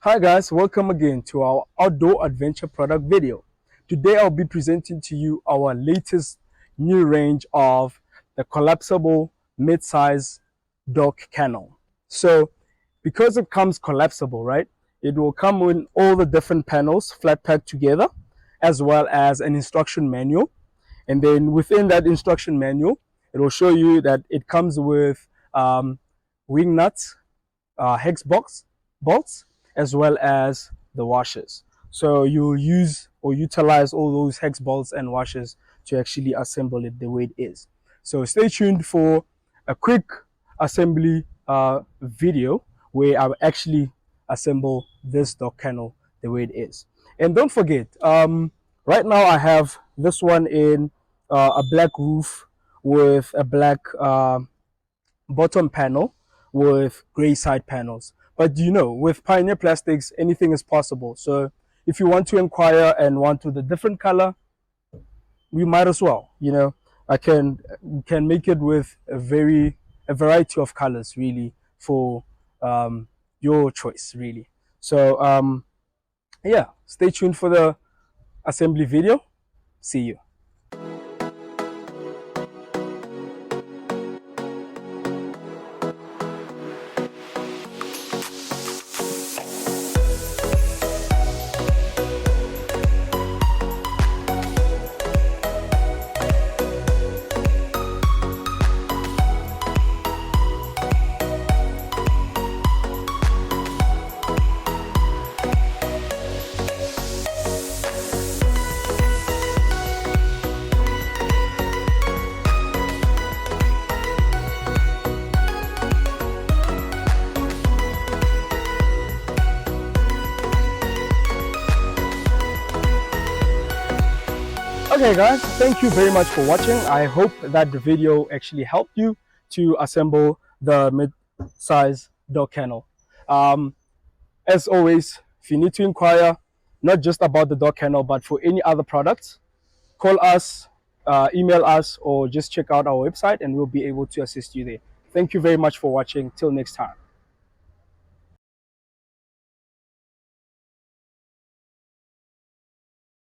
Hi guys, welcome again to our outdoor adventure product video. Today I'll be presenting to you our latest new range of the collapsible mid-size dog kennel. So because it comes collapsible, right, it will come with all the different panels flat packed together, as well as an instruction manual. And then within that instruction manual, it will show you that it comes with wing nuts, hex box bolts, as well as the washers. So you use or utilize all those hex bolts and washers to actually assemble it the way it is. So stay tuned for a quick assembly video where I will actually assemble this dog kennel the way it is. And don't forget, right now I have this one in a black roof with a black bottom panel with gray side panels. But you know, with Pioneer Plastics, anything is possible. So if you want to inquire and want with a different color, we might as well. You know, I can make it with a variety of colors really for your choice really. So yeah, stay tuned for the assembly video. See you. Okay guys, thank you very much for watching. I hope that the video actually helped you to assemble the mid-size dog kennel. As always, if you need to inquire not just about the dog kennel but for any other products, call us, email us, or just check out our website and we'll be able to assist you there. Thank you very much for watching. Till next time.